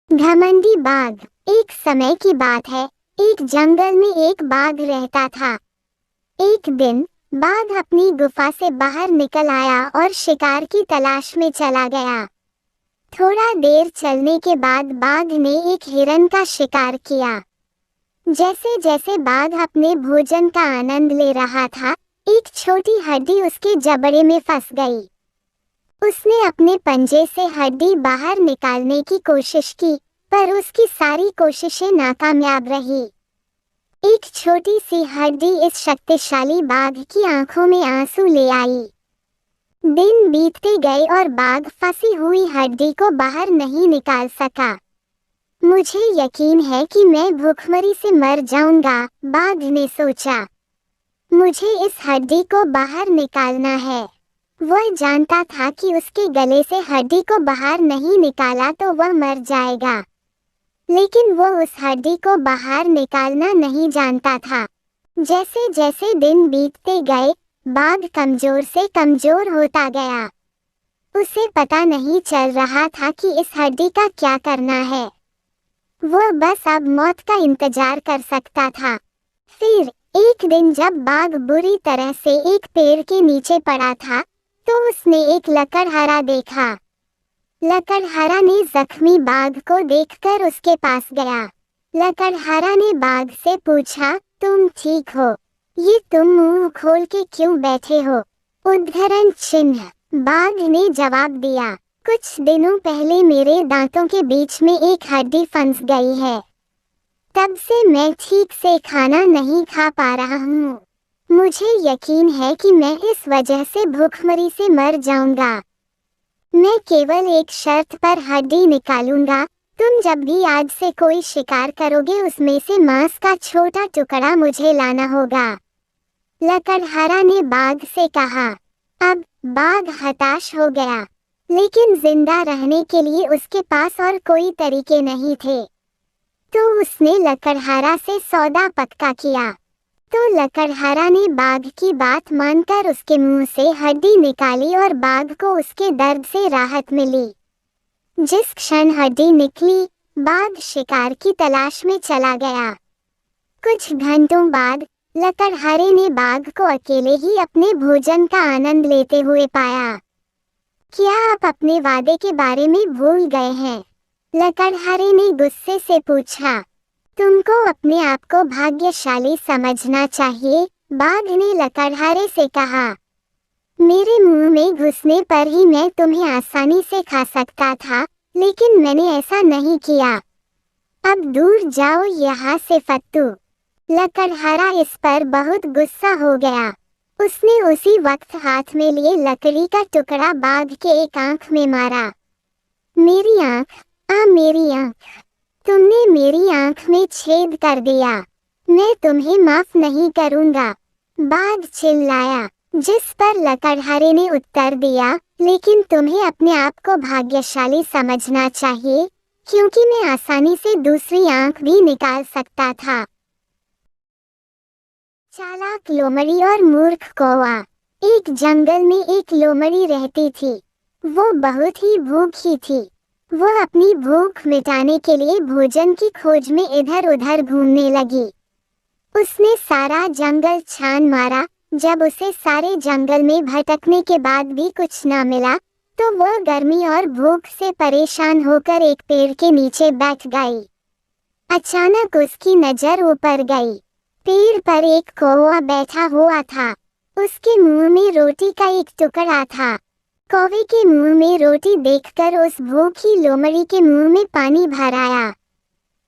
घमंडी बाघ। एक समय की बात है, एक जंगल में एक बाघ रहता था। एक दिन बाघ अपनी गुफा से बाहर निकल आया और शिकार की तलाश में चला गया। थोड़ा देर चलने के बाद बाघ ने एक हिरन का शिकार किया। जैसे जैसे बाघ अपने भोजन का आनंद ले रहा था, एक छोटी हड्डी उसके जबड़े में फंस गई। उसने अपने पंजे से हड्डी बाहर निकालने की कोशिश की, पर उसकी सारी कोशिशें नाकामयाब रही। एक छोटी सी हड्डी इस शक्तिशाली बाघ की आंखों में आंसू ले आई। दिन बीतते गए और बाघ फंसी हुई हड्डी को बाहर नहीं निकाल सका। मुझे यकीन है कि मैं भूखमरी से मर जाऊंगा, बाघ ने सोचा। मुझे इस हड्डी को बाहर निकालना है। वह जानता था कि उसके गले से हड्डी को बाहर नहीं निकाला तो वह मर जाएगा, लेकिन वह उस हड्डी को बाहर निकालना नहीं जानता था। जैसे जैसे दिन बीतते गए, बाघ कमजोर से कमजोर होता गया। उसे पता नहीं चल रहा था कि इस हड्डी का क्या करना है। वह बस अब मौत का इंतजार कर सकता था। फिर एक दिन जब बाघ बुरी तरह से एक पेड़ के नीचे पड़ा था, तो उसने एक लकड़हारा देखा। लकड़हारा ने जख्मी बाघ को देखकर उसके पास गया। लकड़हारा ने बाघ से पूछा, तुम ठीक हो? ये तुम मुंह खोल के क्यों बैठे हो? उद्धरण चिन्ह। बाघ ने जवाब दिया, कुछ दिनों पहले मेरे दांतों के बीच में एक हड्डी फंस गई है। तब से मैं ठीक से खाना नहीं खा पा रहा हूँ। मुझे यकीन है कि मैं इस वजह से भूखमरी से मर जाऊंगा। मैं केवल एक शर्त पर हड्डी निकालूंगा। तुम जब भी आज से कोई शिकार करोगे, उसमें से मांस का छोटा टुकड़ा मुझे लाना होगा। लकड़हारा ने बाघ से कहा। अब बाघ हताश हो गया, लेकिन जिंदा रहने के लिए उसके पास और कोई तरीके नहीं थे। तो उसने लकड़हारा से सौदा पक्का किया। तो लकड़हारा ने बाघ की बात मानकर उसके मुंह से हड्डी निकाली और बाघ को उसके दर्द से राहत मिली। जिस क्षण हड्डी निकली, बाघ शिकार की तलाश में चला गया। कुछ घंटों बाद लकड़हारे ने बाघ को अकेले ही अपने भोजन का आनंद लेते हुए पाया। क्या आप अपने वादे के बारे में भूल गए हैं? लकड़हारे ने गुस्से से पूछा। तुमको अपने आप को भाग्यशाली समझना चाहिए, बाघ ने लकड़हारे से कहा। मेरे मुंह में घुसने पर ही मैं तुम्हें आसानी से खा सकता था, लेकिन मैंने ऐसा नहीं किया। अब दूर जाओ यहाँ से फत्तू। लकड़हारा इस पर बहुत गुस्सा हो गया। उसने उसी वक्त हाथ में लिए लकड़ी का टुकड़ा बाघ के एक आंख में मारा। मेरी आंख, मेरी आंख, तुमने मेरी आंख में छेद कर दिया। मैं तुम्हें माफ नहीं करूंगा, बाघ चिल्लाया। जिस पर लकड़हारे ने उत्तर दिया, लेकिन तुम्हें अपने आप को भाग्यशाली समझना चाहिए, क्योंकि मैं आसानी से दूसरी आंख भी निकाल सकता था। चालाक लोमड़ी और मूर्ख कौवा। एक जंगल में एक लोमड़ी रहती थी। वो बहुत ही भूखी थी। वह अपनी भूख मिटाने के लिए भोजन की खोज में इधर उधर घूमने लगी। उसने सारा जंगल छान मारा। जब उसे सारे जंगल में भटकने के बाद भी कुछ न मिला, तो वह गर्मी और भूख से परेशान होकर एक पेड़ के नीचे बैठ गई। अचानक उसकी नजर ऊपर गई। पेड़ पर एक कौवा बैठा हुआ था। उसके मुंह में रोटी का एक टुकड़ा था। कौवे के मुंह में रोटी देखकर उस भूखी लोमड़ी के मुंह में पानी भर आया।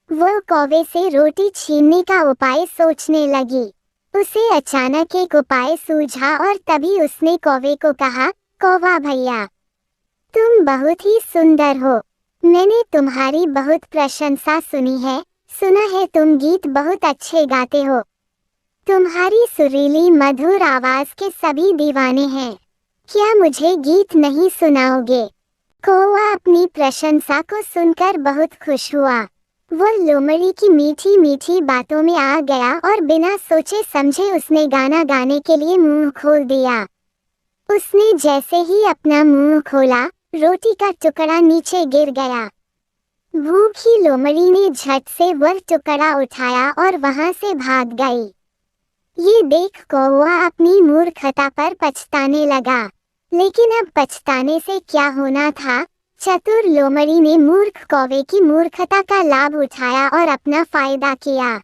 वह कौवे से रोटी छीनने का उपाय सोचने लगी। उसे अचानक एक उपाय सूझा और तभी उसने कौवे को कहा, कौवा भैया, तुम बहुत ही सुंदर हो। मैंने तुम्हारी बहुत प्रशंसा सुनी है। सुना है तुम गीत बहुत अच्छे गाते हो। तुम्हारी सुरीली मधुर आवाज के सभी दीवाने हैं। क्या मुझे गीत नहीं सुनाओगे? कौवा अपनी प्रशंसा को सुनकर बहुत खुश हुआ। वह लोमड़ी की मीठी मीठी बातों में आ गया और बिना सोचे समझे उसने गाना गाने के लिए मुंह खोल दिया। उसने जैसे ही अपना मुंह खोला, रोटी का टुकड़ा नीचे गिर गया। भूखी लोमड़ी ने झट से वह टुकड़ा उठाया और वहां से भाग गई। ये देख कौवा अपनी मूर्खता पर पछताने लगा, लेकिन अब पछताने से क्या होना था। चतुर लोमड़ी ने मूर्ख कौवे की मूर्खता का लाभ उठाया और अपना फायदा किया।